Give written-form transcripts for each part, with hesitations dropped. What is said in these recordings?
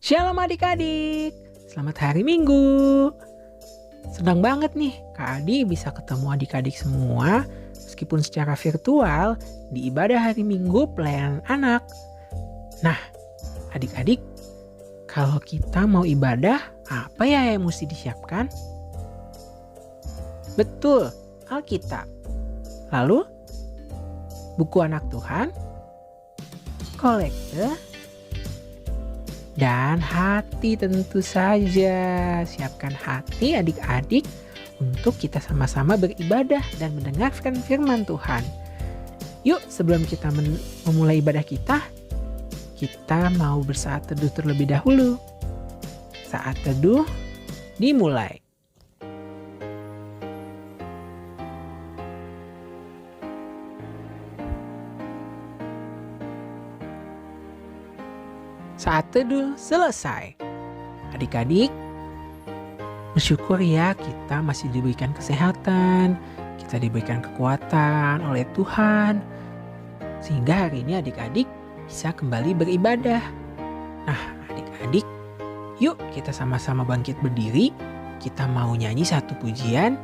Shalom adik-adik, selamat hari Minggu. Senang banget nih Kak Adi bisa ketemu adik-adik semua meskipun secara virtual di ibadah hari Minggu pelayanan anak. Nah adik-adik, kalau kita mau ibadah apa ya yang mesti disiapkan? Betul, Alkitab. Lalu buku anak Tuhan, kolekte, dan hati tentu saja. Siapkan hati adik-adik untuk kita sama-sama beribadah dan mendengarkan firman Tuhan. Yuk sebelum kita memulai ibadah kita mau bersaat teduh terlebih dahulu. Saat teduh dimulai. Saat teduh selesai. Adik-adik, bersyukur ya kita masih diberikan kesehatan, kita diberikan kekuatan oleh Tuhan, sehingga hari ini adik-adik bisa kembali beribadah. Nah adik-adik, yuk kita sama-sama bangkit berdiri, kita mau nyanyi satu pujian,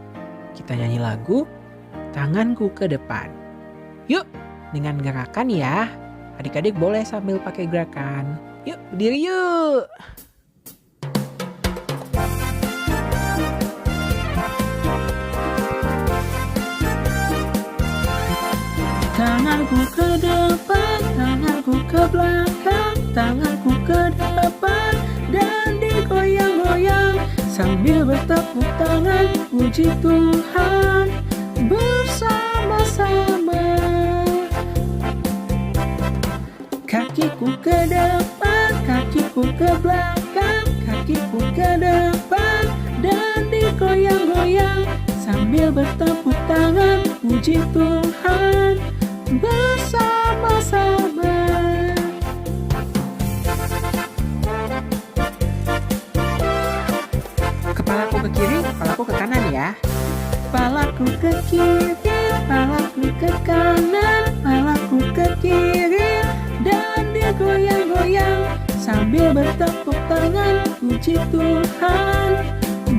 kita nyanyi lagu, tanganku ke depan. Yuk dengan gerakan ya, adik-adik boleh sambil pakai gerakan. Yuk berdiri yuk. Tanganku ke depan, tanganku ke belakang, tanganku ke depan dan digoyang-goyang sambil bertepuk tangan puji Tuhan bersama-sama. Kakiku ke depan, kakiku ke belakang, kakiku ke depan dan digoyang-goyang sambil bertepuk tangan puji Tuhan bersama-sama. Kepalaku ke kiri, kepalaku ke kanan ya. Kepalaku ke kiri, kepalaku ke kanan, kepalaku ke kiri dan digoyang-goyang sambil bertepuk tangan puji Tuhan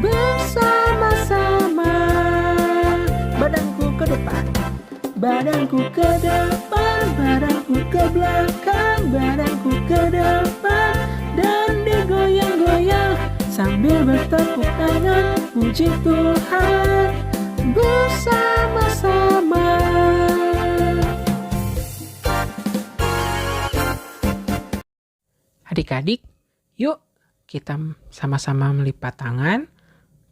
bersama-sama. Badanku ke depan, badanku ke depan, badanku ke belakang, badanku ke depan dan digoyang-goyang sambil bertepuk tangan puji Tuhan bersama-sama. Adik-adik, yuk kita sama-sama melipat tangan,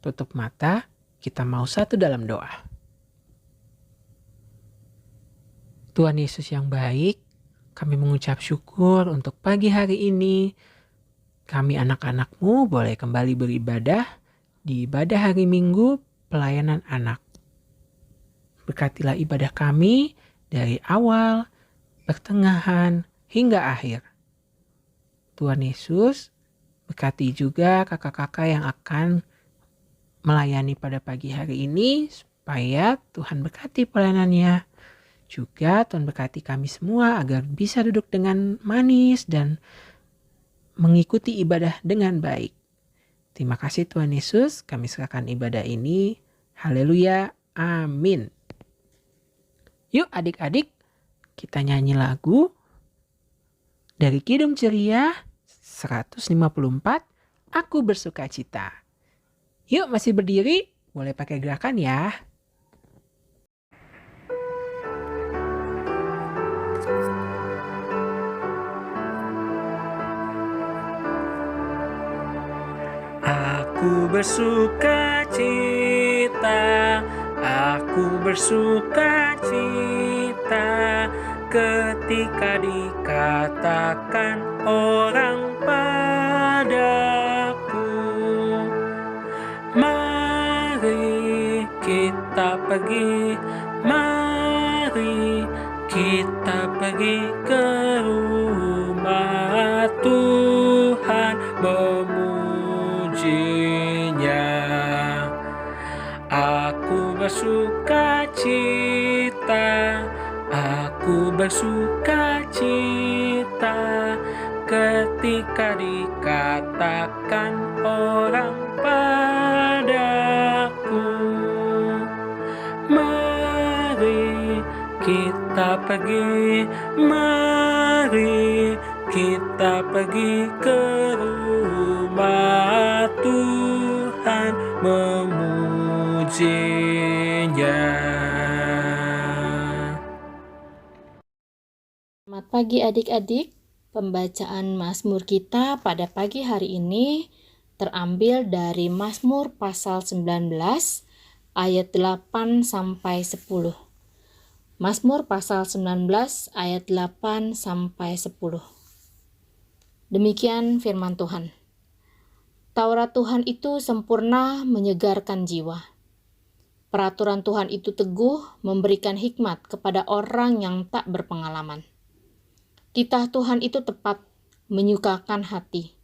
tutup mata, kita mau satu dalam doa. Tuhan Yesus yang baik, kami mengucap syukur untuk pagi hari ini. Kami anak-anak-Mu boleh kembali beribadah di ibadah hari Minggu pelayanan anak. Berkatilah ibadah kami dari awal, pertengahan, hingga akhir. Tuhan Yesus, berkati juga kakak-kakak yang akan melayani pada pagi hari ini, supaya Tuhan berkati pelayanannya. Juga Tuhan berkati kami semua agar bisa duduk dengan manis dan mengikuti ibadah dengan baik. Terima kasih Tuhan Yesus, kami serahkan ibadah ini. Haleluya, amin. Yuk adik-adik, kita nyanyi lagu dari Kidung Ceria 154, Aku Bersuka Cita. Yuk masih berdiri, boleh pakai gerakan ya. Aku bersuka cita, aku bersuka cita ketika dikatakan orang padaku, mari kita pergi, mari kita pergi ke rumah Tuhan memujinya. Aku bersuka cita, aku bersuka cita ketika ketika dikatakan orang padaku, mari kita pergi, mari kita pergi ke rumah Tuhan memujinya. Selamat pagi adik-adik. Pembacaan Mazmur kita pada pagi hari ini terambil dari Mazmur pasal 19 ayat 8 sampai 10. Mazmur pasal 19 ayat 8 sampai 10. Demikian firman Tuhan. Taurat Tuhan itu sempurna menyegarkan jiwa. Peraturan Tuhan itu teguh memberikan hikmat kepada orang yang tak berpengalaman. Titah Tuhan itu tepat, menyukakan hati.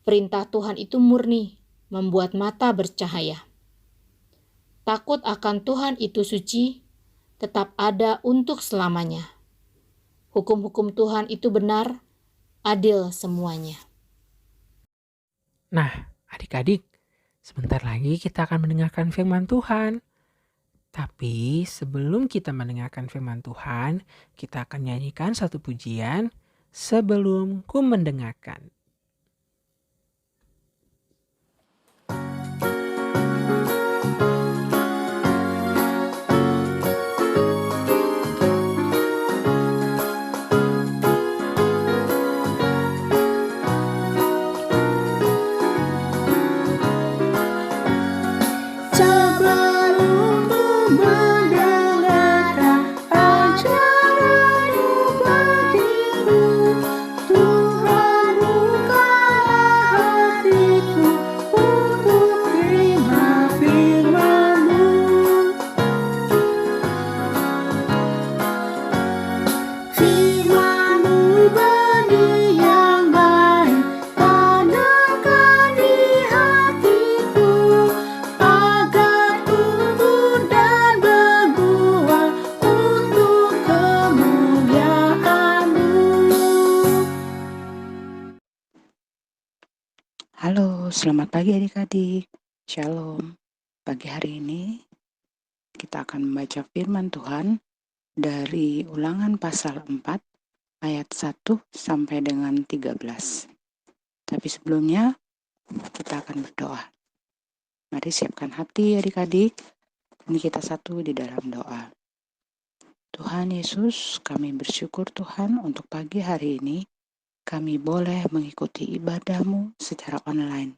Perintah Tuhan itu murni, membuat mata bercahaya. Takut akan Tuhan itu suci, tetap ada untuk selamanya. Hukum-hukum Tuhan itu benar, adil semuanya. Nah, adik-adik, sebentar lagi kita akan mendengarkan firman Tuhan. Tapi sebelum kita mendengarkan firman Tuhan, kita akan nyanyikan satu pujian sebelum ku mendengarkan. Halo, selamat pagi adik-adik. Shalom. Pagi hari ini kita akan membaca firman Tuhan dari Ulangan pasal 4 ayat 1 sampai dengan 13. Tapi sebelumnya kita akan berdoa. Mari siapkan hati adik-adik. Ini kita satu di dalam doa. Tuhan Yesus, kami bersyukur Tuhan untuk pagi hari ini kami boleh mengikuti ibadah-Mu secara online.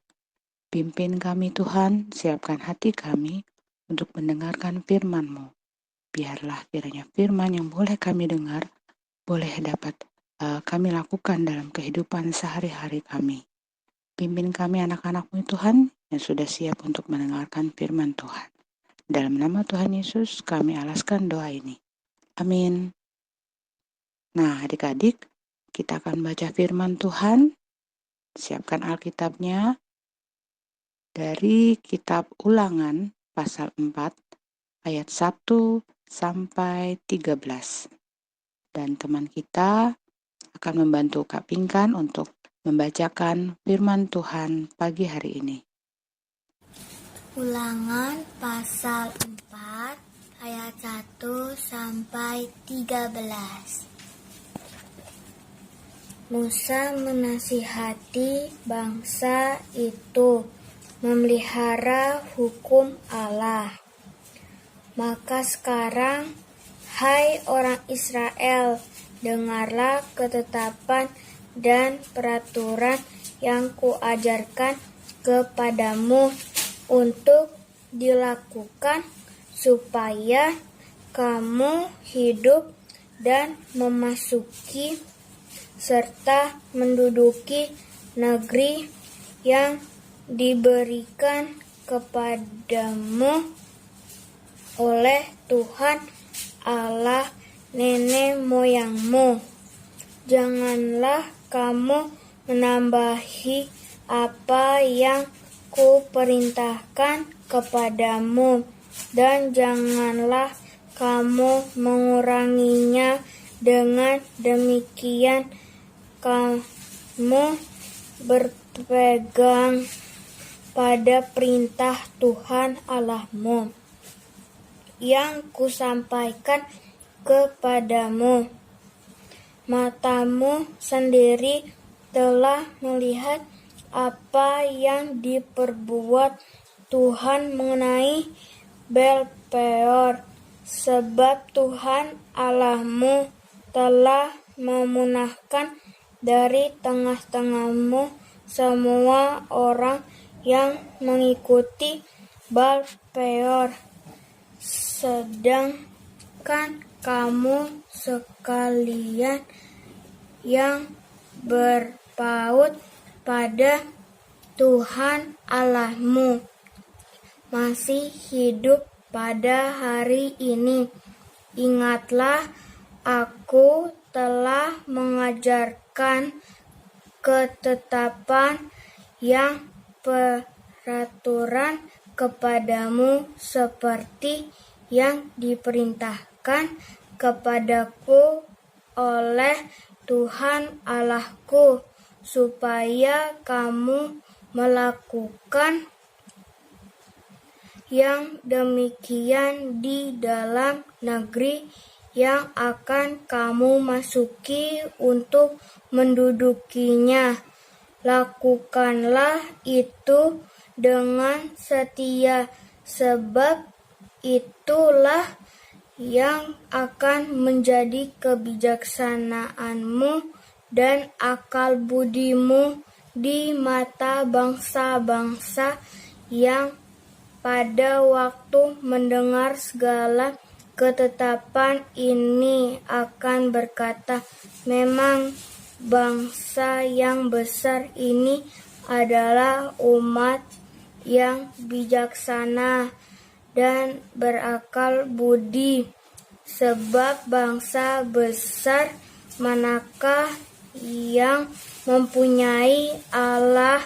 Pimpin kami Tuhan, siapkan hati kami untuk mendengarkan firman-Mu. Biarlah kiranya firman yang boleh kami dengar, boleh dapat kami lakukan dalam kehidupan sehari-hari kami. Pimpin kami anak-anak-Mu Tuhan yang sudah siap untuk mendengarkan firman Tuhan. Dalam nama Tuhan Yesus kami alaskan doa ini. Amin. Nah adik-adik, kita akan baca firman Tuhan. Siapkan Alkitabnya dari kitab Ulangan pasal 4 ayat 1 sampai 13. Dan teman kita akan membantu Kak Pinkan untuk membacakan firman Tuhan pagi hari ini. Ulangan pasal 4 ayat 1 sampai 13. Musa menasihati bangsa itu memelihara hukum Allah. Maka sekarang, hai orang Israel, dengarlah ketetapan dan peraturan yang kuajarkan kepadamu untuk dilakukan supaya kamu hidup dan memasuki serta menduduki negeri yang diberikan kepadamu oleh Tuhan Allah nenek moyangmu. Janganlah kamu menambahi apa yang kuperintahkan kepadamu, dan janganlah kamu menguranginya. Dengan demikian berpegang pada perintah Tuhan Allahmu yang kusampaikan kepadamu. Matamu sendiri telah melihat apa yang diperbuat Tuhan mengenai Baal-peor, sebab Tuhan Allahmu telah memunahkan dari tengah-tengahmu semua orang yang mengikuti Baal-peor, sedangkan kamu sekalian yang berpaut pada Tuhan Allahmu masih hidup pada hari ini. Ingatlah, aku telah mengajarkan ketetapan yang peraturan kepadamu seperti yang diperintahkan kepadaku oleh Tuhan Allahku, supaya kamu melakukan yang demikian di dalam negeri yang akan kamu masuki untuk mendudukinya. Lakukanlah itu dengan setia, sebab itulah yang akan menjadi kebijaksanaanmu dan akal budimu di mata bangsa-bangsa yang pada waktu mendengar segala ketetapan ini akan berkata, memang bangsa yang besar ini adalah umat yang bijaksana dan berakal budi. Sebab bangsa besar manakah yang mempunyai Allah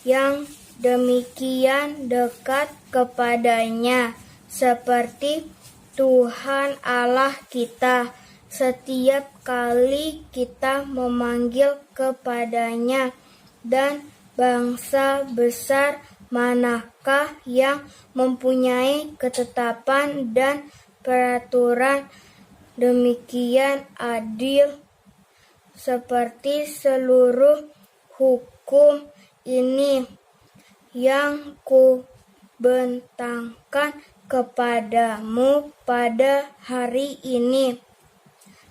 yang demikian dekat kepadanya seperti Tuhan Allah kita, setiap kali kita memanggil kepadanya? Dan bangsa besar manakah yang mempunyai ketetapan dan peraturan demikian adil seperti seluruh hukum ini yang kubentangkan kepadamu pada hari ini?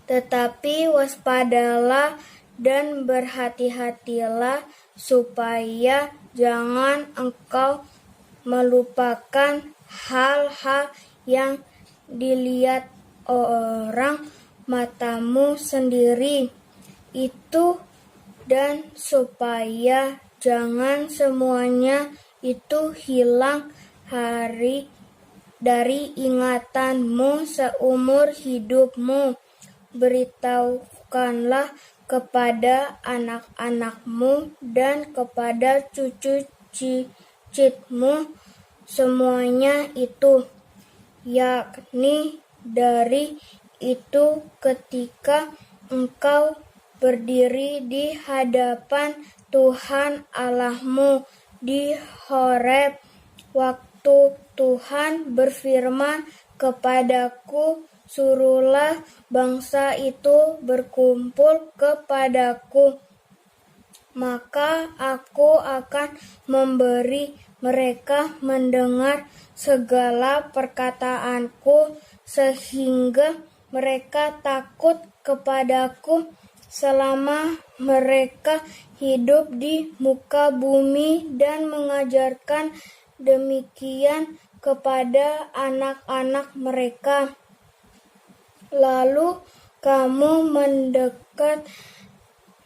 Tetapi waspadalah dan berhati-hatilah supaya jangan engkau melupakan hal-hal yang dilihat orang matamu sendiri itu, dan supaya jangan semuanya itu hilang dari ingatanmu seumur hidupmu. Beritahukanlah kepada anak-anakmu dan kepada cucu cicitmu semuanya itu, yakni dari itu ketika engkau berdiri di hadapan Tuhan Allahmu di Horeb, waktu Tuhan berfirman kepadaku, suruhlah bangsa itu berkumpul kepadaku, maka aku akan memberi mereka mendengar segala perkataanku, sehingga mereka takut kepadaku selama mereka hidup di muka bumi, dan mengajarkan demikian kepada anak-anak mereka. Lalu kamu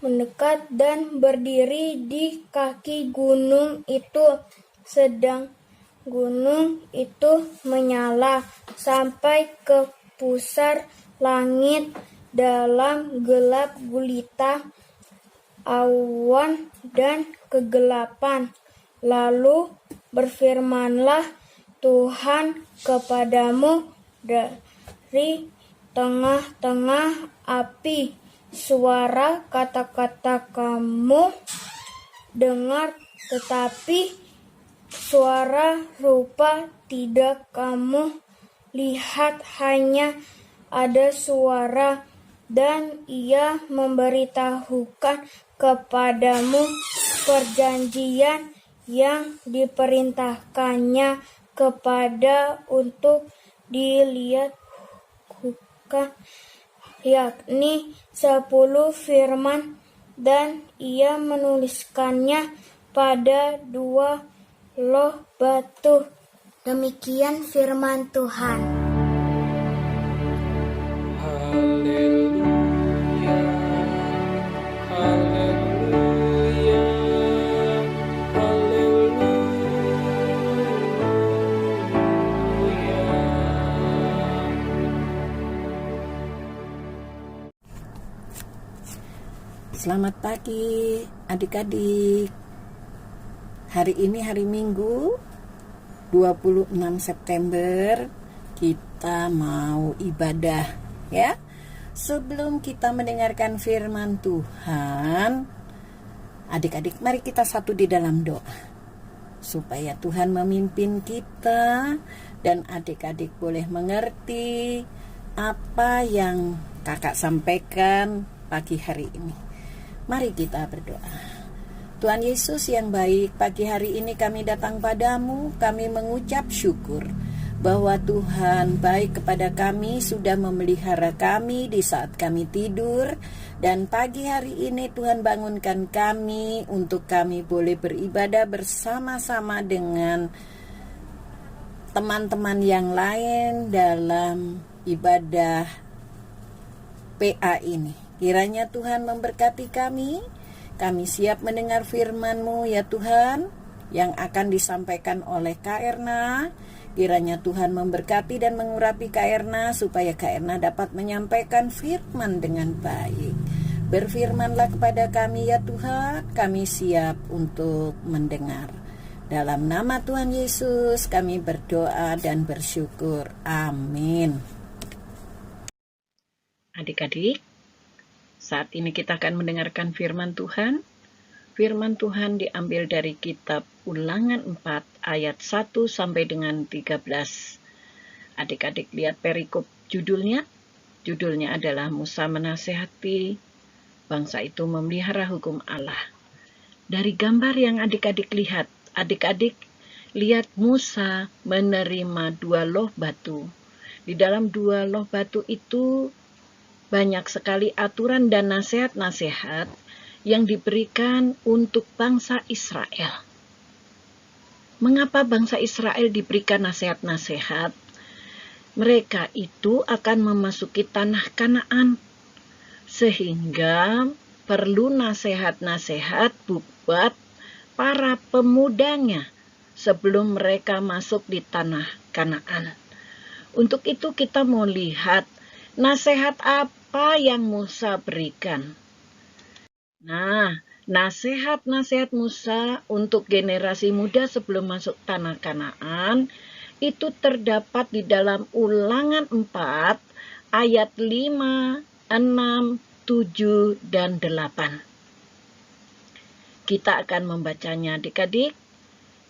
mendekat dan berdiri di kaki gunung itu, sedang gunung itu menyala sampai ke pusar langit dalam gelap gulita, awan dan kegelapan. Lalu berfirmanlah Tuhan kepadamu dari tengah-tengah api suara kata-kata kamu dengar, tetapi suara rupa tidak kamu lihat, hanya ada suara, dan Ia memberitahukan kepadamu perjanjian yang diperintahkannya kepada untuk dilihat, yakni 10 firman, dan Ia menuliskannya pada 2 loh batu. Demikian firman Tuhan. Haleluya, haleluya, haleluya. Selamat pagi adik-adik. Hari ini hari Minggu 26 September, kita mau ibadah ya. Sebelum kita mendengarkan firman Tuhan, adik-adik mari kita satu di dalam doa, supaya Tuhan memimpin kita dan adik-adik boleh mengerti apa yang kakak sampaikan pagi hari ini. Mari kita berdoa. Tuhan Yesus yang baik, pagi hari ini kami datang padamu, kami mengucap syukur bahwa Tuhan baik kepada kami, sudah memelihara kami di saat kami tidur. Dan pagi hari ini Tuhan bangunkan kami untuk kami boleh beribadah bersama-sama dengan teman-teman yang lain dalam ibadah PA ini. Kiranya Tuhan memberkati kami. Kami siap mendengar firman-Mu ya Tuhan, yang akan disampaikan oleh Kak Erna. Kiranya Tuhan memberkati dan mengurapi Kak Erna, supaya Kak Erna dapat menyampaikan firman dengan baik. Berfirmanlah kepada kami ya Tuhan, kami siap untuk mendengar. Dalam nama Tuhan Yesus kami berdoa dan bersyukur. Amin. Adik-adik, saat ini kita akan mendengarkan firman Tuhan. Firman Tuhan diambil dari kitab Ulangan 4 ayat 1 sampai dengan 13. Adik-adik lihat perikop judulnya. Judulnya adalah Musa menasehati bangsa itu memelihara hukum Allah. Dari gambar yang adik-adik lihat Musa menerima 2 loh batu. Di dalam 2 loh batu itu banyak sekali aturan dan nasihat-nasihat yang diberikan untuk bangsa Israel. Mengapa bangsa Israel diberikan nasihat-nasihat? Mereka itu akan memasuki tanah Kanaan, sehingga perlu nasihat-nasihat buat para pemudanya sebelum mereka masuk di tanah Kanaan. Untuk itu kita mau lihat nasihat apa yang Musa berikan. Nah, nasihat-nasihat Musa untuk generasi muda sebelum masuk tanah Kanaan itu terdapat di dalam Ulangan 4 ayat 5, 6, 7, dan 8. Kita akan membacanya adik-adik.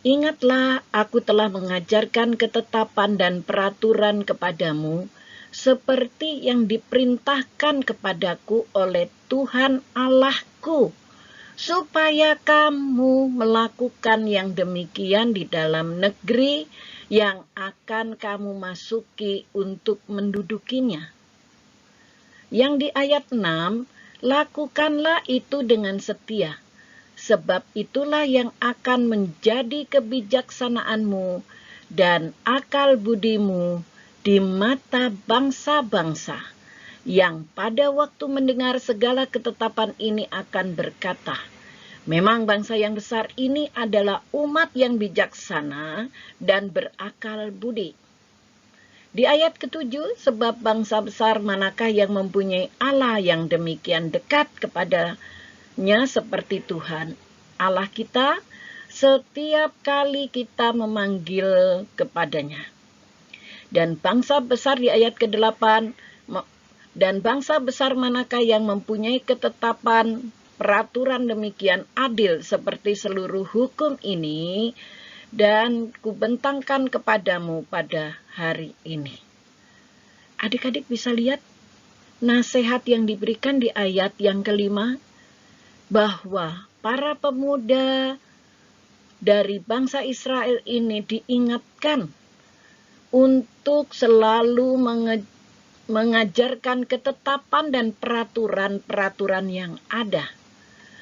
Ingatlah, aku telah mengajarkan ketetapan dan peraturan kepadamu, seperti yang diperintahkan kepadaku oleh Tuhan Allahku, supaya kamu melakukan yang demikian di dalam negeri yang akan kamu masuki untuk mendudukinya. Yang di ayat 6, lakukanlah itu dengan setia, sebab itulah yang akan menjadi kebijaksanaanmu dan akal budimu di mata bangsa-bangsa, yang pada waktu mendengar segala ketetapan ini akan berkata, memang bangsa yang besar ini adalah umat yang bijaksana dan berakal budi. Di ayat ke-7, sebab bangsa besar manakah yang mempunyai Allah yang demikian dekat kepadanya seperti Tuhan Allah kita, setiap kali kita memanggil kepadanya. Dan bangsa besar di ayat ke-8, Dan bangsa besar manakah yang mempunyai ketetapan peraturan demikian adil seperti seluruh hukum ini, dan kubentangkan kepadamu pada hari ini. Adik-adik bisa lihat nasihat yang diberikan di ayat yang kelima, bahwa para pemuda dari bangsa Israel ini diingatkan untuk selalu mengajarkan ketetapan dan peraturan-peraturan yang ada,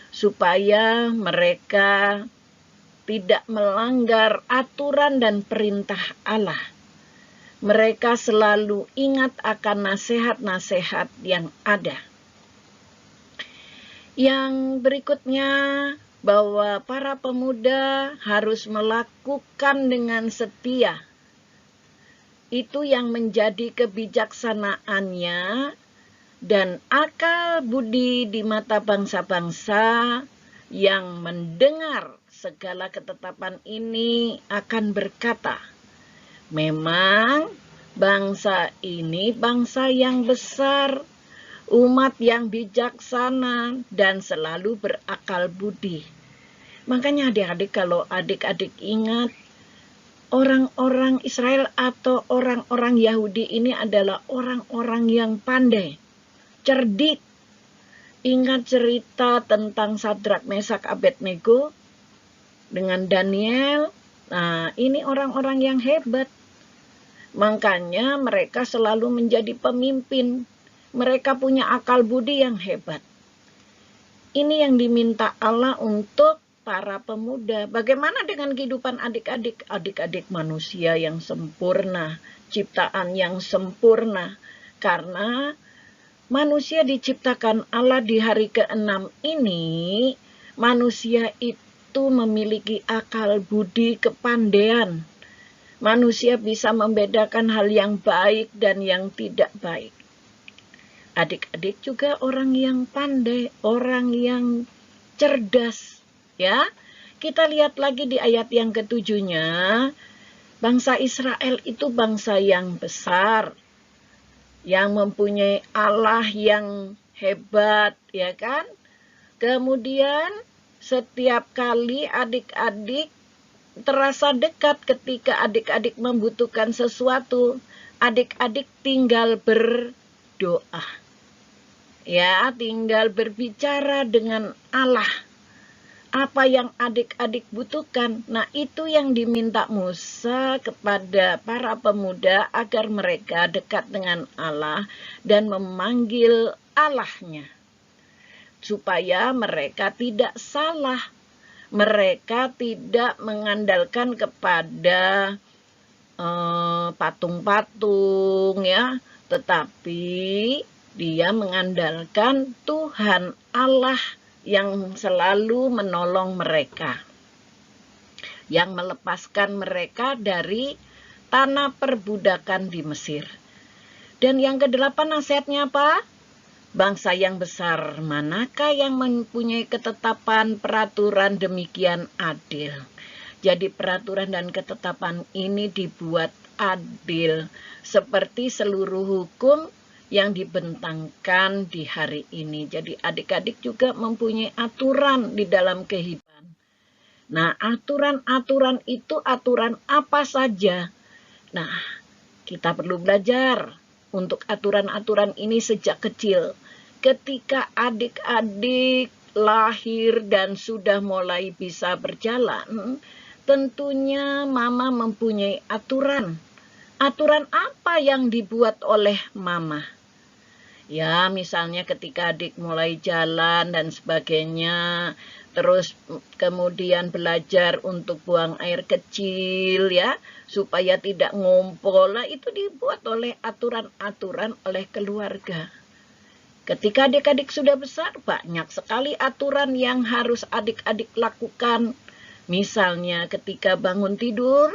supaya mereka tidak melanggar aturan dan perintah Allah. Mereka selalu ingat akan nasihat-nasihat yang ada. Yang berikutnya, bahwa para pemuda harus melakukan dengan setia. Itu yang menjadi kebijaksanaannya dan akal budi di mata bangsa-bangsa yang mendengar segala ketetapan ini akan berkata, memang bangsa ini bangsa yang besar, umat yang bijaksana dan selalu berakal budi. Makanya adik-adik, kalau adik-adik ingat, orang-orang Israel atau orang-orang Yahudi ini adalah orang-orang yang pandai, cerdik. Ingat cerita tentang Sadrak, Mesak, Abednego dengan Daniel. Nah, ini orang-orang yang hebat. Makanya mereka selalu menjadi pemimpin. Mereka punya akal budi yang hebat. Ini yang diminta Allah untuk para pemuda. Bagaimana dengan kehidupan adik-adik? Adik-adik manusia yang sempurna, ciptaan yang sempurna. Karena manusia diciptakan Allah di hari ke-6 ini, manusia itu memiliki akal budi kepandaian. Manusia bisa membedakan hal yang baik dan yang tidak baik. Adik-adik juga orang yang pandai, orang yang cerdas. Ya, kita lihat lagi di ayat yang ke-7-nya, bangsa Israel itu bangsa yang besar, yang mempunyai Allah yang hebat, ya kan? Kemudian setiap kali adik-adik terasa dekat ketika adik-adik membutuhkan sesuatu, adik-adik tinggal berdoa. Ya, tinggal berbicara dengan Allah. Apa yang adik-adik butuhkan. Nah, itu yang diminta Musa kepada para pemuda agar mereka dekat dengan Allah dan memanggil Allahnya. Supaya mereka tidak salah. Mereka tidak mengandalkan kepada patung-patung, ya, tetapi dia mengandalkan Tuhan Allah yang selalu menolong mereka, yang melepaskan mereka dari tanah perbudakan di Mesir. Dan yang ke-8 nasihatnya apa? Bangsa yang besar manakah yang mempunyai ketetapan peraturan demikian adil? Jadi peraturan dan ketetapan ini dibuat adil seperti seluruh hukum yang dibentangkan di hari ini. Jadi adik-adik juga mempunyai aturan di dalam kehidupan. Nah, aturan-aturan itu aturan apa saja? Nah, kita perlu belajar untuk aturan-aturan ini sejak kecil. Ketika adik-adik lahir dan sudah mulai bisa berjalan, tentunya mama mempunyai aturan. Aturan apa yang dibuat oleh mama? Ya, misalnya ketika adik mulai jalan dan sebagainya, terus kemudian belajar untuk buang air kecil, ya, supaya tidak ngumpul. Nah, itu dibuat oleh aturan-aturan oleh keluarga. Ketika adik-adik sudah besar, banyak sekali aturan yang harus adik-adik lakukan. Misalnya ketika bangun tidur,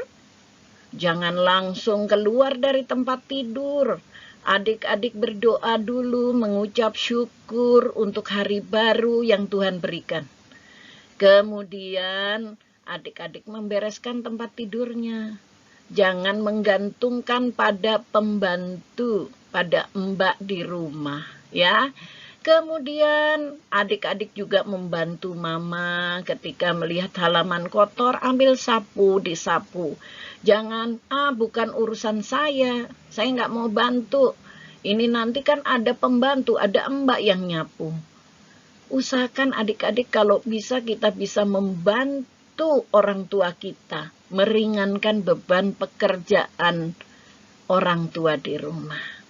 jangan langsung keluar dari tempat tidur. Adik-adik berdoa dulu, mengucap syukur untuk hari baru yang Tuhan berikan. Kemudian adik-adik membereskan tempat tidurnya. Jangan menggantungkan pada pembantu. pada mbak di rumah ya. Kemudian adik-adik juga membantu mama ketika melihat halaman kotor, ambil sapu, disapu. Jangan, bukan urusan saya nggak mau bantu. Ini nanti kan ada pembantu, ada mbak yang nyapu. Usahakan adik-adik kalau bisa kita bisa membantu orang tua kita, meringankan beban pekerjaan orang tua di rumah.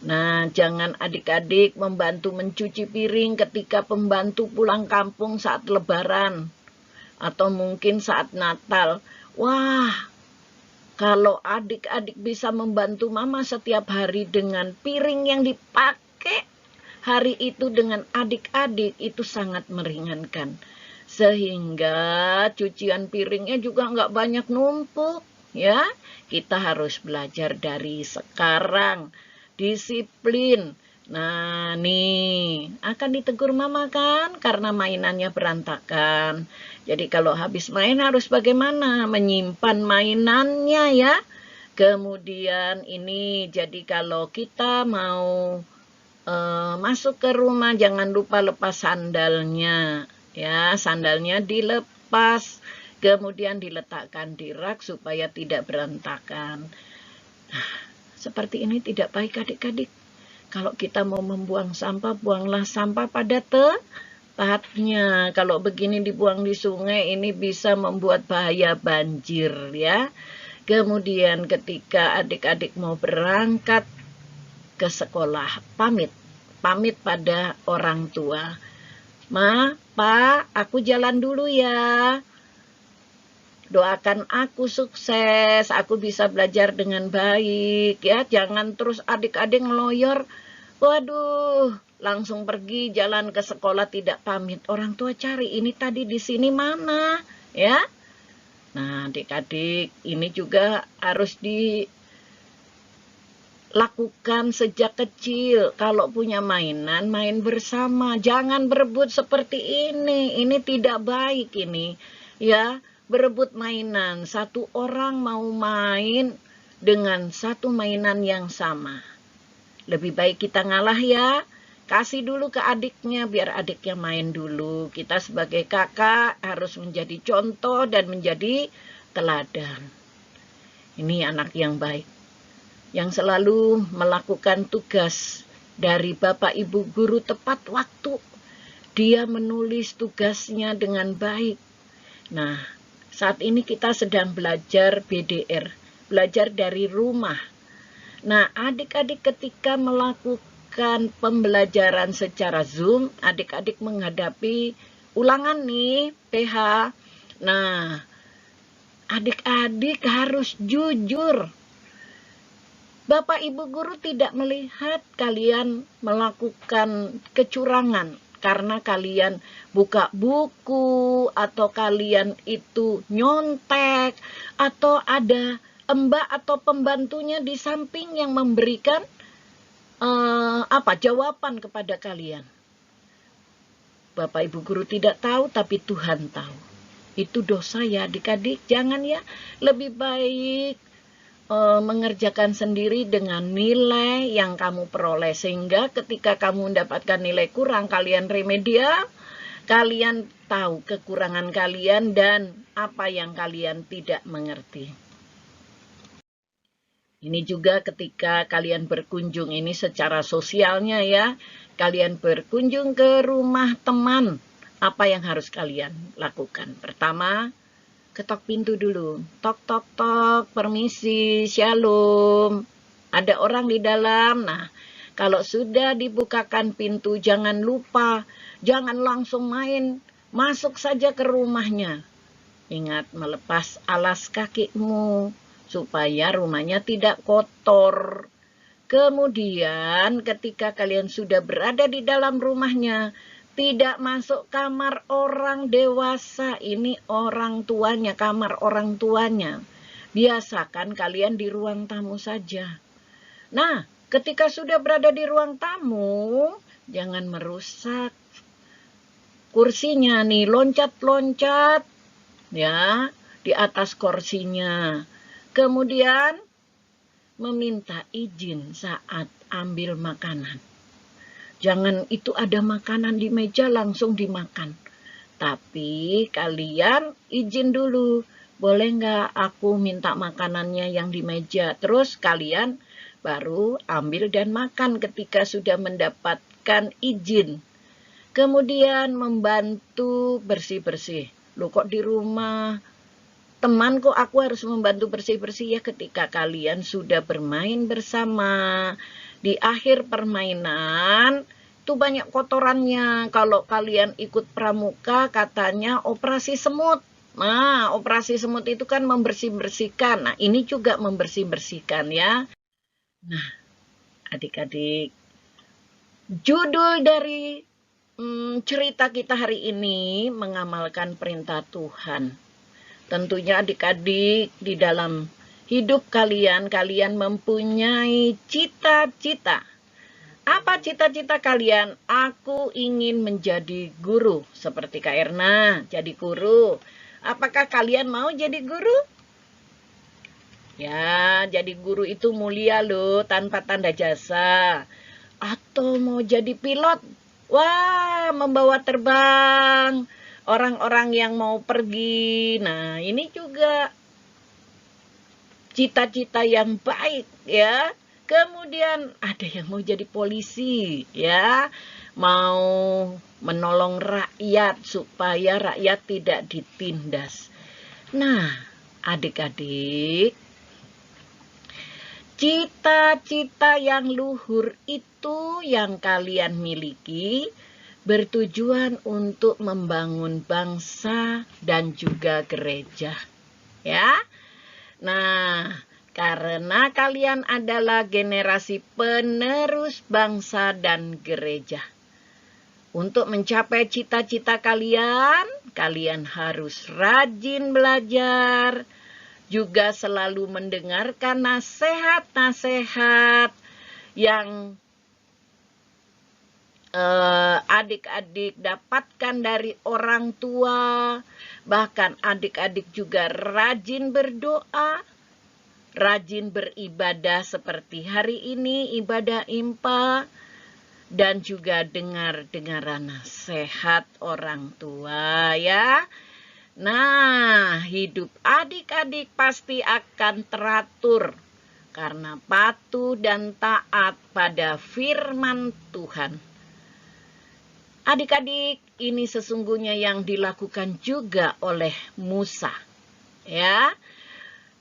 Nah, jangan adik-adik membantu mencuci piring ketika pembantu pulang kampung saat lebaran. Atau mungkin saat Natal. Wah, kalau adik-adik bisa membantu mama setiap hari dengan piring yang dipakai hari itu dengan adik-adik, itu sangat meringankan. Sehingga cucian piringnya juga nggak banyak numpuk. Ya, kita harus belajar dari sekarang. Disiplin. Nah, nih, akan ditegur mama kan karena mainannya berantakan. Jadi kalau habis main harus bagaimana? Menyimpan mainannya ya. Kemudian ini, jadi kalau kita mau masuk ke rumah jangan lupa lepas sandalnya. Ya, sandalnya dilepas. Kemudian diletakkan di rak supaya tidak berantakan. Nah, seperti ini tidak baik adik-adik. Kalau kita mau membuang sampah, buanglah sampah pada tempatnya. Kalau begini dibuang di sungai, ini bisa membuat bahaya banjir ya. Kemudian ketika adik-adik mau berangkat ke sekolah, pamit pada orang tua. Ma, Pa, aku jalan dulu ya. Doakan aku sukses, aku bisa belajar dengan baik ya. Jangan terus adik-adik ngeloyor. Waduh, langsung pergi jalan ke sekolah tidak pamit. Orang tua cari ini tadi di sini mana ya. Nah, adik-adik ini juga harus dilakukan sejak kecil. Kalau punya mainan, main bersama. Jangan berebut seperti ini. Ini tidak baik ini ya. Berebut mainan, satu orang mau main dengan satu mainan yang sama. Lebih baik kita ngalah ya, kasih dulu ke adiknya biar adiknya main dulu. Kita sebagai kakak harus menjadi contoh dan menjadi teladan. Ini anak yang baik, yang selalu melakukan tugas dari Bapak Ibu guru tepat waktu. Dia menulis tugasnya dengan baik. Nah, saat ini kita sedang belajar BDR, belajar dari rumah. Nah, adik-adik ketika melakukan pembelajaran secara Zoom, adik-adik menghadapi ulangan nih, PH. Nah, adik-adik harus jujur. Bapak Ibu guru tidak melihat kalian melakukan kecurangan. Karena kalian buka buku atau kalian itu nyontek atau ada mbak atau pembantunya di samping yang memberikan jawaban kepada kalian. Bapak Ibu guru tidak tahu tapi Tuhan tahu. Itu dosa ya adik-adik, jangan ya. Lebih baik mengerjakan sendiri dengan nilai yang kamu peroleh, sehingga ketika kamu mendapatkan nilai kurang, kalian remedial, kalian tahu kekurangan kalian dan apa yang kalian tidak mengerti. Ini juga ketika kalian berkunjung, ini secara sosialnya ya, kalian berkunjung ke rumah teman, apa yang harus kalian lakukan? Pertama, ketok pintu dulu. Tok, tok, tok, permisi, shalom. Ada orang di dalam. Nah, kalau sudah dibukakan pintu, jangan lupa. Jangan langsung main. Masuk saja ke rumahnya. Ingat, melepas alas kakimu. Supaya rumahnya tidak kotor. Kemudian, ketika kalian sudah berada di dalam rumahnya, tidak masuk kamar orang dewasa. Ini orang tuanya, kamar orang tuanya. Biasakan kalian di ruang tamu saja. Nah, ketika sudah berada di ruang tamu, jangan merusak kursinya nih, loncat-loncat ya di atas kursinya. Kemudian meminta izin saat ambil makanan. Jangan itu ada makanan di meja langsung dimakan. Tapi kalian izin dulu. Boleh nggak aku minta makanannya yang di meja? Terus kalian baru ambil dan makan ketika sudah mendapatkan izin. Kemudian membantu bersih-bersih. Loh kok di rumah teman kok aku harus membantu bersih-bersih? Ya ketika kalian sudah bermain bersama, di akhir permainan itu banyak kotorannya. Kalau kalian ikut pramuka katanya operasi semut. Nah, operasi semut itu kan membersih-bersihkan. Nah, ini juga membersih-bersihkan ya. Nah, adik-adik, judul dari cerita kita hari ini mengamalkan perintah Tuhan. Tentunya adik-adik di dalam hidup kalian mempunyai cita-cita. Apa cita-cita kalian? Aku ingin menjadi guru. Seperti Kak Erna, jadi guru. Apakah kalian mau jadi guru? Ya, jadi guru itu mulia loh, tanpa tanda jasa. Atau mau jadi pilot? Wah, membawa terbang orang-orang yang mau pergi. Nah, ini juga cita-cita yang baik ya. Kemudian ada yang mau jadi polisi ya, mau menolong rakyat supaya rakyat tidak ditindas. Nah, adik-adik, cita-cita yang luhur itu yang kalian miliki bertujuan untuk membangun bangsa dan juga gereja. Ya. Nah, karena kalian adalah generasi penerus bangsa dan gereja. Untuk mencapai cita-cita kalian harus rajin belajar, juga selalu mendengarkan nasihat-nasihat yang adik-adik dapatkan dari orang tua. Bahkan adik-adik juga rajin berdoa, rajin beribadah seperti hari ini ibadah impa, dan juga dengar-dengaran nasihat orang tua ya. Nah, hidup adik-adik pasti akan teratur karena patuh dan taat pada firman Tuhan. Adik-adik, ini sesungguhnya yang dilakukan juga oleh Musa. Ya,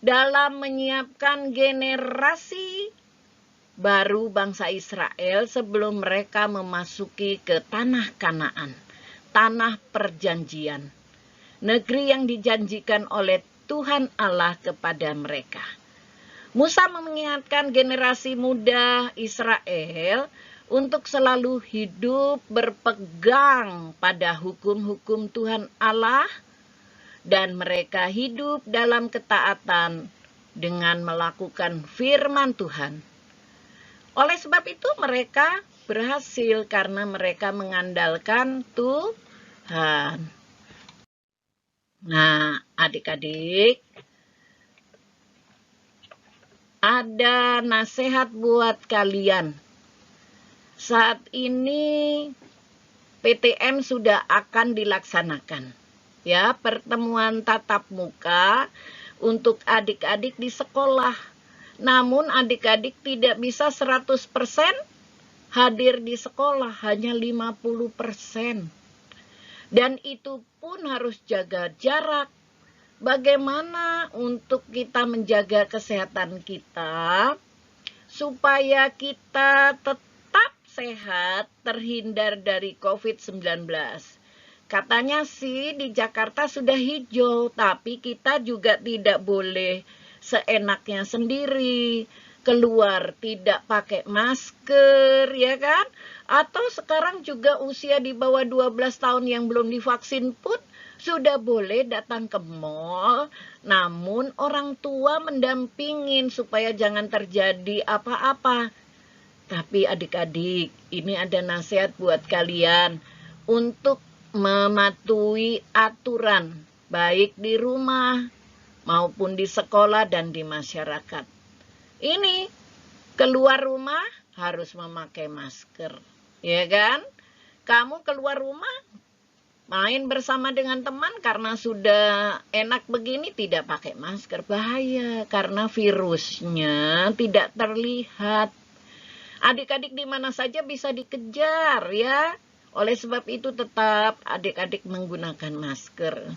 dalam menyiapkan generasi baru bangsa Israel sebelum mereka memasuki ke tanah Kanaan, tanah perjanjian, negeri yang dijanjikan oleh Tuhan Allah kepada mereka. Musa mengingatkan generasi muda Israel untuk selalu hidup berpegang pada hukum-hukum Tuhan Allah, dan mereka hidup dalam ketaatan dengan melakukan firman Tuhan. Oleh sebab itu mereka berhasil karena mereka mengandalkan Tuhan. Nah, adik-adik, ada nasihat buat kalian. Saat ini PTM sudah akan dilaksanakan. Ya, pertemuan tatap muka untuk adik-adik di sekolah. Namun adik-adik tidak bisa 100% hadir di sekolah, hanya 50%. Dan itu pun harus jaga jarak. Bagaimana untuk kita menjaga kesehatan kita supaya kita tetap sehat, terhindar dari COVID-19. Katanya sih di Jakarta sudah hijau, tapi kita juga tidak boleh seenaknya sendiri. Keluar tidak pakai masker, ya kan? Atau sekarang juga usia di bawah 12 tahun yang belum divaksin pun sudah boleh datang ke mall, namun orang tua mendampingin supaya jangan terjadi apa-apa. Tapi adik-adik, ini ada nasihat buat kalian untuk mematuhi aturan, baik di rumah maupun di sekolah dan di masyarakat. ini keluar rumah harus memakai masker, ya kan? Kamu keluar rumah main bersama dengan teman karena sudah enak begini tidak pakai masker, bahaya karena virusnya tidak terlihat. Adik-adik di mana saja bisa dikejar ya. Oleh sebab itu tetap adik-adik menggunakan masker.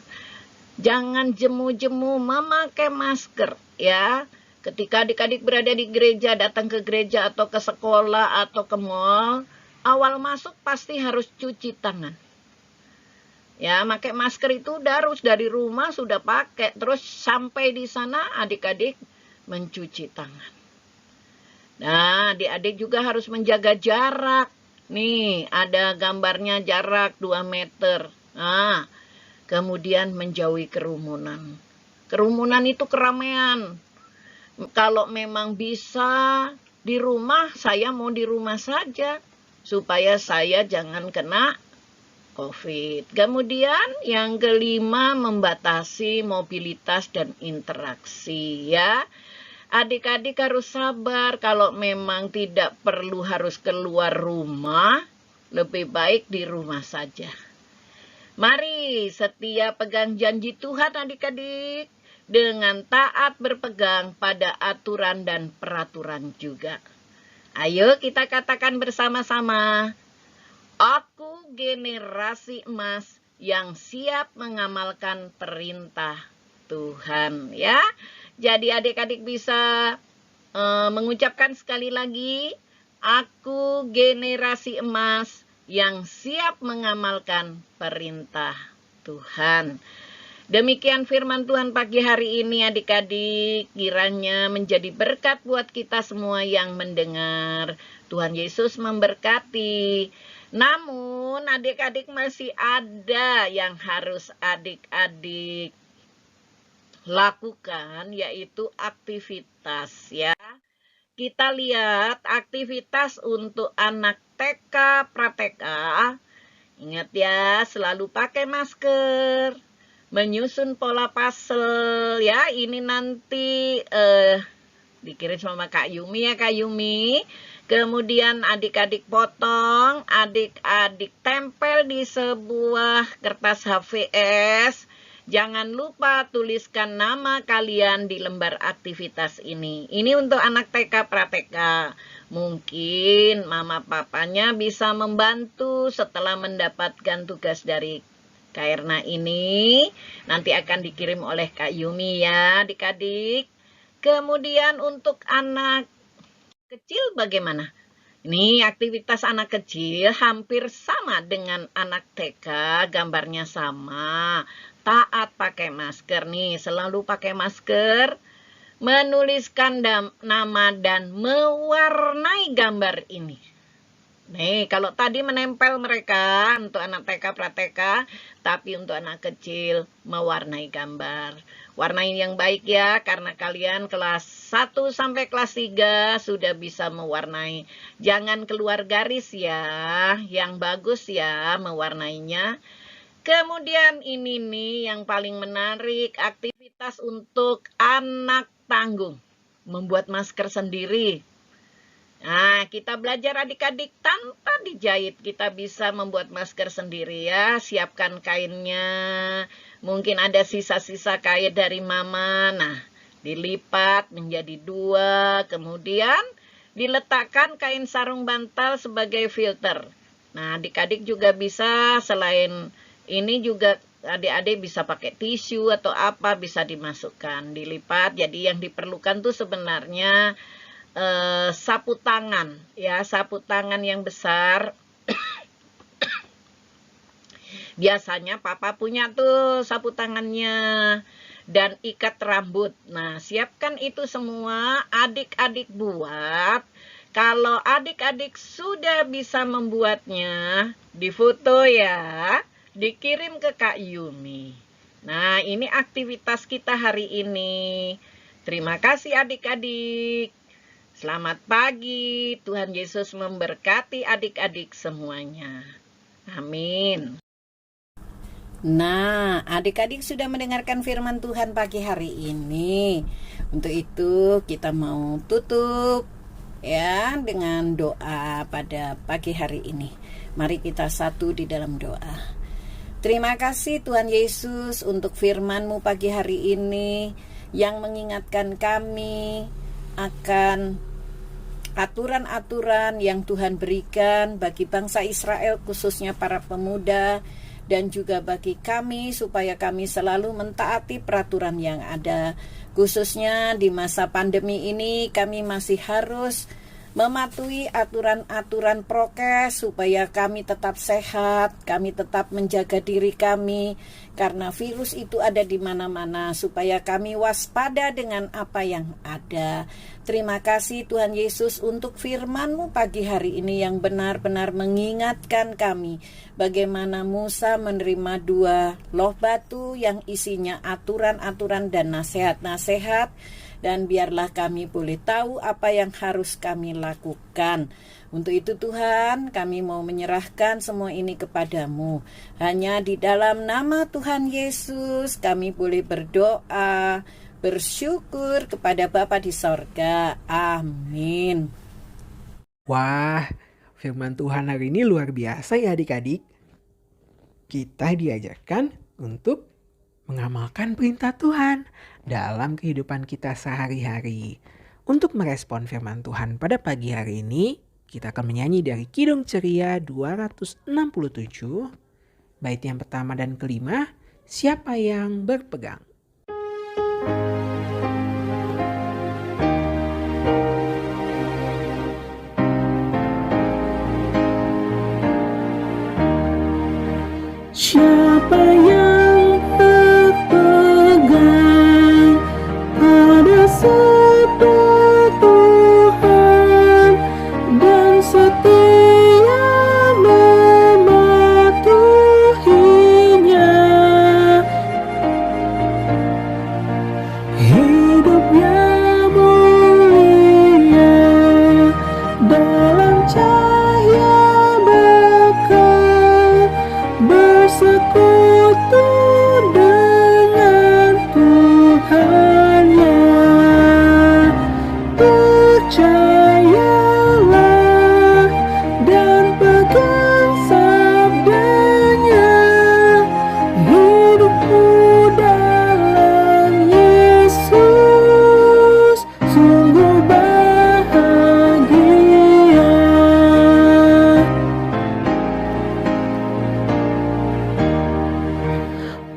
Jangan jemu-jemu memakai masker ya. Ketika adik-adik berada di gereja, datang ke gereja atau ke sekolah atau ke mall, awal masuk pasti harus cuci tangan. Ya, pakai masker itu harus dari rumah sudah pakai, terus sampai di sana adik-adik mencuci tangan. Nah, adik-adik juga harus menjaga jarak. Nih, ada gambarnya jarak 2 meter. Nah, kemudian menjauhi kerumunan. Kerumunan itu keramaian. Kalau memang bisa di rumah, saya mau di rumah saja. Supaya saya jangan kena COVID. Kemudian yang kelima, membatasi mobilitas dan interaksi ya. Adik-adik harus sabar, kalau memang tidak perlu harus keluar rumah, lebih baik di rumah saja. Mari setia pegang janji Tuhan adik-adik, dengan taat berpegang pada aturan dan peraturan juga. Ayo kita katakan bersama-sama, aku generasi emas yang siap mengamalkan perintah Tuhan ya. Jadi adik-adik bisa mengucapkan sekali lagi, aku generasi emas yang siap mengamalkan perintah Tuhan. Demikian firman Tuhan pagi hari ini adik-adik, kiranya menjadi berkat buat kita semua yang mendengar. Tuhan Yesus memberkati. Namun adik-adik masih ada yang harus adik-adik lakukan, yaitu aktivitas ya. Kita lihat aktivitas untuk anak TK, pra-TK. Ingat ya, selalu pakai masker, menyusun pola pasel ya. Ini nanti dikirim sama Kak Yumi ya, Kak Yumi. Kemudian adik-adik potong, adik-adik tempel di sebuah kertas HVS. Jangan lupa tuliskan nama kalian di lembar aktivitas ini. Ini untuk anak TK, pra-TK. Mungkin mama papanya bisa membantu setelah mendapatkan tugas dari Kak Erna ini. Nanti akan dikirim oleh Kak Yumi ya adik-adik. Kemudian untuk anak kecil bagaimana? Ini aktivitas anak kecil hampir sama dengan anak TK, gambarnya sama. Taat pakai masker nih, selalu pakai masker, menuliskan nama dan mewarnai gambar ini. Nih, kalau tadi menempel mereka untuk anak TK, pra-TK, tapi untuk anak kecil mewarnai gambar. Warnai yang baik ya, karena kalian kelas 1 sampai kelas 3 sudah bisa mewarnai. Jangan keluar garis ya, yang bagus ya mewarnainya. Kemudian ini nih yang paling menarik, aktivitas untuk anak tanggung. Membuat masker sendiri. Nah, kita belajar adik-adik tanpa dijahit. Kita bisa membuat masker sendiri ya. Siapkan kainnya. Mungkin ada sisa-sisa kain dari mama. Nah, dilipat menjadi 2. Kemudian diletakkan kain sarung bantal sebagai filter. Nah, adik-adik juga bisa selain ini juga adik-adik bisa pakai tisu atau apa bisa dimasukkan, dilipat. Jadi yang diperlukan tuh sebenarnya sapu tangan ya, sapu tangan yang besar. Biasanya papa punya tuh sapu tangannya, dan ikat rambut. Nah, siapkan itu semua, adik-adik buat. Kalau adik-adik sudah bisa membuatnya, difoto ya, dikirim ke Kak Yumi. Nah, ini aktivitas kita hari ini. Terima kasih adik-adik. Selamat pagi. Tuhan Yesus memberkati adik-adik semuanya. Amin. Nah, adik-adik sudah mendengarkan firman Tuhan pagi hari ini. Untuk itu kita mau tutup ya dengan doa pada pagi hari ini. Mari kita satu di dalam doa. Terima kasih Tuhan Yesus untuk firman-Mu pagi hari ini yang mengingatkan kami akan aturan-aturan yang Tuhan berikan bagi bangsa Israel, khususnya para pemuda, dan juga bagi kami supaya kami selalu mentaati peraturan yang ada. Khususnya di masa pandemi ini kami masih harus mematuhi aturan-aturan prokes supaya kami tetap sehat, kami tetap menjaga diri kami karena virus itu ada di mana-mana, supaya kami waspada dengan apa yang ada. Terima kasih Tuhan Yesus untuk firman-Mu pagi hari ini yang benar-benar mengingatkan kami bagaimana Musa menerima 2 loh batu yang isinya aturan-aturan dan nasihat-nasihat. Dan biarlah kami boleh tahu apa yang harus kami lakukan. Untuk itu Tuhan, kami mau menyerahkan semua ini kepadamu. Hanya di dalam nama Tuhan Yesus kami boleh berdoa, bersyukur kepada Bapa di sorga. Amin. Wah, firman Tuhan hari ini luar biasa ya adik-adik. Kita diajarkan untuk mengamalkan perintah Tuhan dalam kehidupan kita sehari-hari. Untuk merespon firman Tuhan pada pagi hari ini, kita akan menyanyi dari Kidung Ceria 267, bait yang pertama dan kelima, Siapa yang berpegang. Siapa yang berpegang pada sabda Tuhan dan setia mematuhinya, hidupnya mulia dalam cahaya berkah, bersekutu dengan Tuhannya. Percayalah dan pegang sabdanya, hidupmu dalam Yesus sungguh bahagia.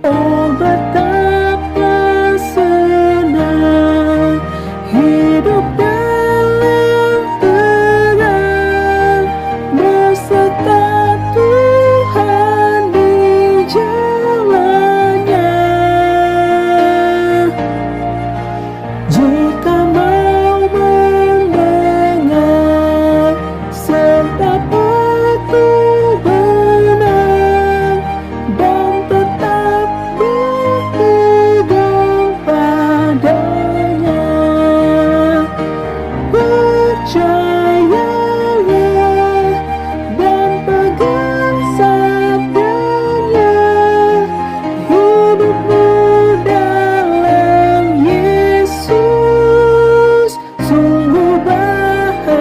Oh betapa senang hidup dalam terang, beserta Tuhan di jalannya. Jika mau mendengar serta patuh benar dan tetap berpegang padanya, percayalah dan pegang sabdanya, hidupmu dalam Yesus sungguh bahagia.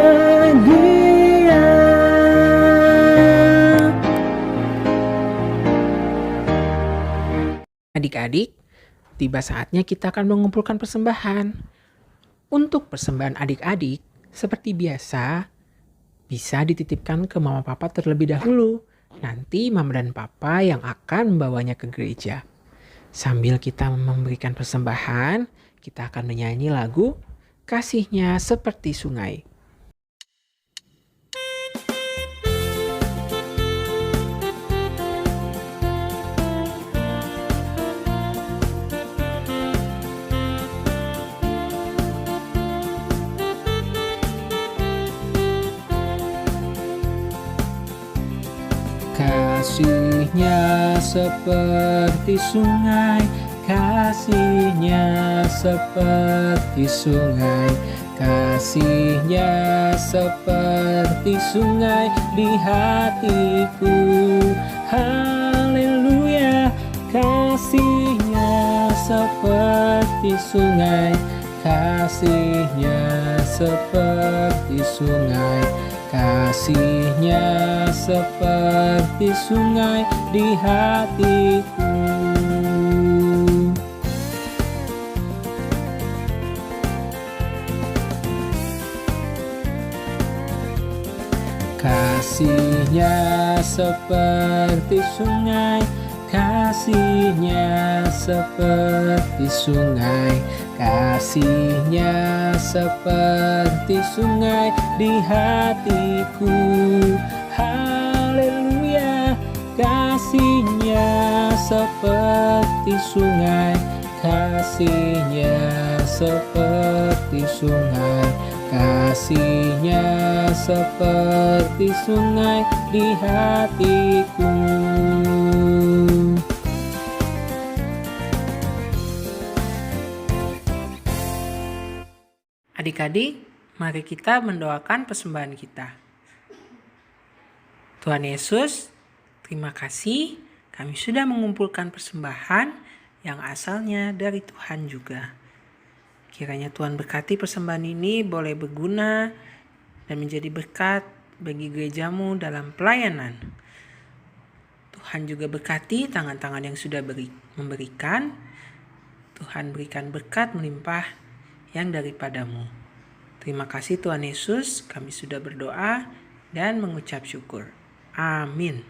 Adik-adik, tiba saatnya kita akan mengumpulkan persembahan. Untuk persembahan adik-adik, seperti biasa, bisa dititipkan ke mama papa terlebih dahulu. Nanti mama dan papa yang akan membawanya ke gereja. Sambil kita memberikan persembahan, kita akan menyanyi lagu Kasihnya Seperti Sungai. Kasihnya seperti sungai, kasihnya seperti sungai, kasihnya seperti sungai di hatiku. Haleluya, seperti sungai, kasih-Nya seperti sungai, kasih-Nya seperti sungai di hatiku. Kasih-Nya seperti sungai, kasih-Nya seperti sungai, kasih-Nya seperti sungai di hatiku. Haleluya, kasih-Nya seperti sungai, kasih-Nya seperti sungai, kasih-Nya seperti sungai di hatiku. Adik-adik, mari kita mendoakan persembahan kita. Tuhan Yesus, terima kasih kami sudah mengumpulkan persembahan yang asalnya dari Tuhan juga. Kiranya Tuhan berkati persembahan ini boleh berguna dan menjadi berkat bagi gerejamu dalam pelayanan. Tuhan juga berkati tangan-tangan yang sudah memberikan. Tuhan berikan berkat melimpah yang daripadamu. Terima kasih Tuhan Yesus, kami sudah berdoa dan mengucap syukur. Amin.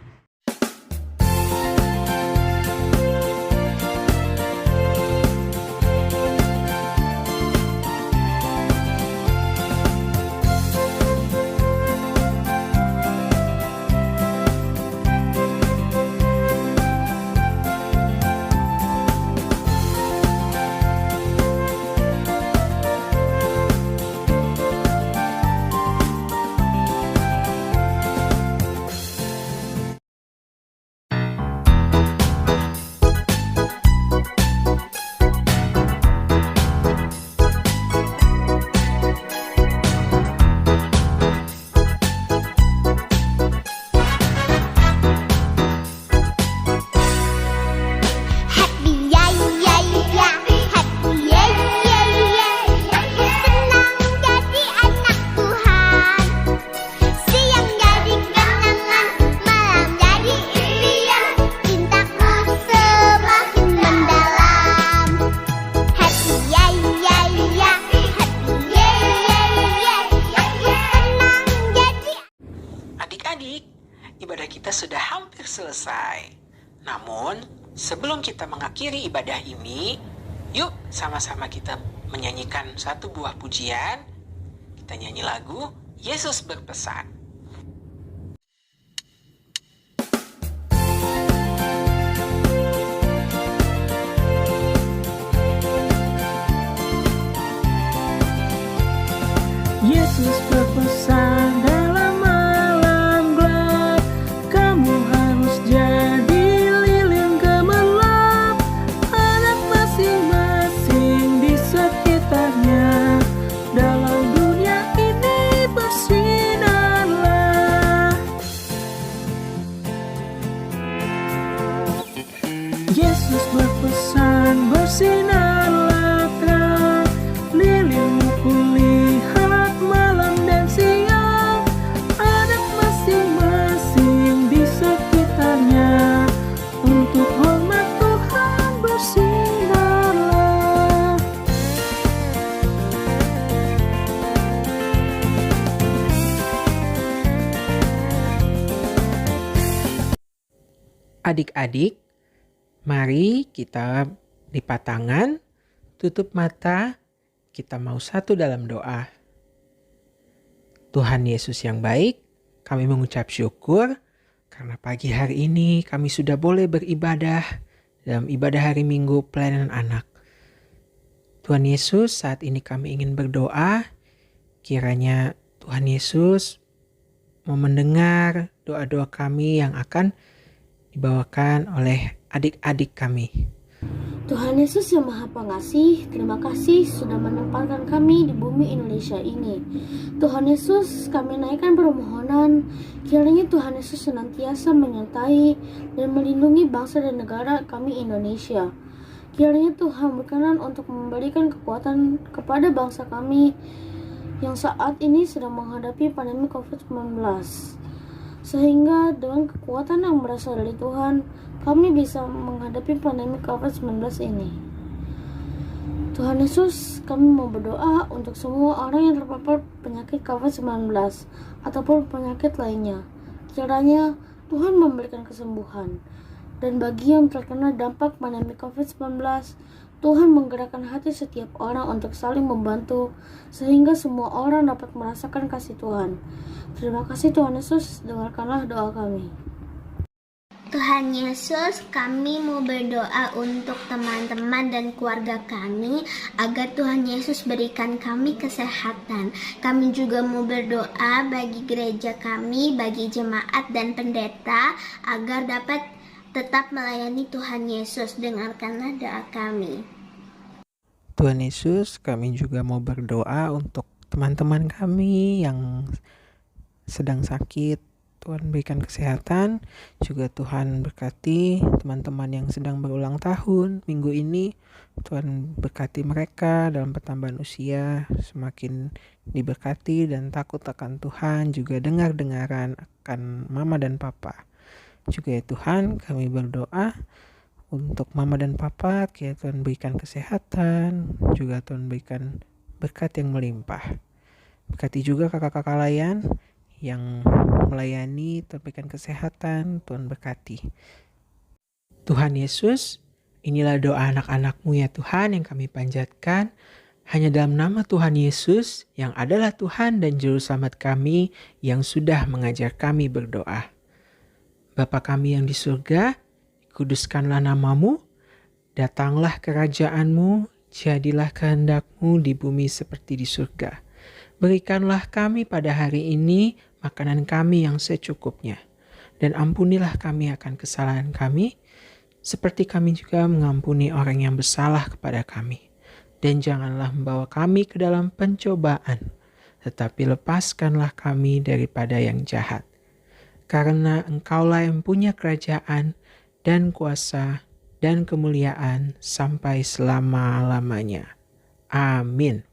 Ibadah kita sudah hampir selesai. Namun, sebelum kita mengakhiri ibadah ini, yuk sama-sama kita menyanyikan satu buah pujian. Kita nyanyi lagu Yesus Berpesan. Yesus berpesan dalam malam gelap, kamu harus jadi lilin gemerlap. Anak masing-masing di sekitarnya, dalam dunia ini bersinarlah. Yesus berpesan, bersinarlah terang, lilinmu kulihat malam dan siang. Anak masing-masing di sekitarnya, untuk hormat Tuhan bersinarlah. Adik-adik, mari kita lipat tangan, tutup mata, kita mau satu dalam doa. Tuhan Yesus yang baik, kami mengucap syukur karena pagi hari ini kami sudah boleh beribadah dalam ibadah hari Minggu pelayanan anak. Tuhan Yesus, saat ini kami ingin berdoa, kiranya Tuhan Yesus mau mendengar doa-doa kami yang akan dibawakan oleh adik-adik kami. Tuhan Yesus yang Maha Pengasih, terima kasih sudah menempatkan kami di bumi Indonesia ini. Tuhan Yesus, kami naikkan permohonan, kiranya Tuhan Yesus senantiasa menyertai dan melindungi bangsa dan negara kami Indonesia. Kiranya Tuhan berkenan untuk memberikan kekuatan kepada bangsa kami yang saat ini sedang menghadapi pandemi COVID-19. Sehingga dengan kekuatan yang berasal dari Tuhan, kami bisa menghadapi pandemi COVID-19 ini. Tuhan Yesus, kami mau berdoa untuk semua orang yang terpapar penyakit COVID-19 ataupun penyakit lainnya. Kiranya Tuhan memberikan kesembuhan. Dan bagi yang terkena dampak pandemi COVID-19, Tuhan menggerakkan hati setiap orang untuk saling membantu, sehingga semua orang dapat merasakan kasih Tuhan. Terima kasih Tuhan Yesus, dengarkanlah doa kami. Tuhan Yesus, kami mau berdoa untuk teman-teman dan keluarga kami agar Tuhan Yesus berikan kami kesehatan. Kami juga mau berdoa bagi gereja kami, bagi jemaat dan pendeta agar dapat tetap melayani Tuhan Yesus. Dengarkanlah doa kami. Tuhan Yesus, kami juga mau berdoa untuk teman-teman kami yang sedang sakit. Tuhan berikan kesehatan. Juga Tuhan berkati teman-teman yang sedang berulang tahun minggu ini. Tuhan berkati mereka dalam pertambahan usia, semakin diberkati dan takut akan Tuhan, juga dengar-dengaran akan mama dan papa. Juga ya Tuhan, kami berdoa untuk mama dan papa, kiranya Tuhan berikan kesehatan, juga Tuhan berikan berkat yang melimpah. Berkati juga kakak-kakak layan yang melayani, Tuhan berikan kesehatan, Tuhan berkati. Tuhan Yesus, inilah doa anak-anak-Mu ya Tuhan yang kami panjatkan. Hanya dalam nama Tuhan Yesus yang adalah Tuhan dan Juru Selamat kami yang sudah mengajar kami berdoa. Bapa kami yang di surga, kuduskanlah nama-Mu, datanglah kerajaan-Mu, jadilah kehendak-Mu di bumi seperti di surga. Berikanlah kami pada hari ini makanan kami yang secukupnya, dan ampunilah kami akan kesalahan kami, seperti kami juga mengampuni orang yang bersalah kepada kami. Dan janganlah membawa kami ke dalam pencobaan, tetapi lepaskanlah kami daripada yang jahat. Karena Engkaulah yang punya kerajaan dan kuasa dan kemuliaan sampai selama-lamanya. Amin.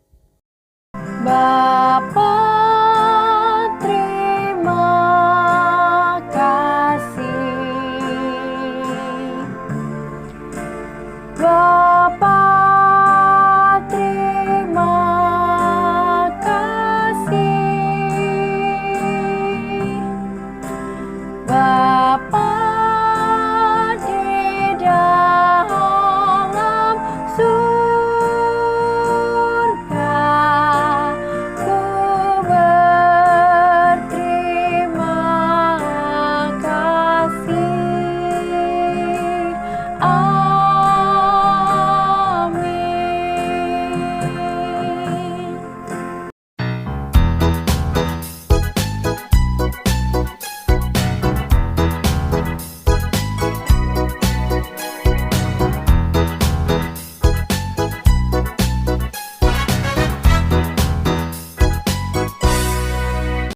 Bapa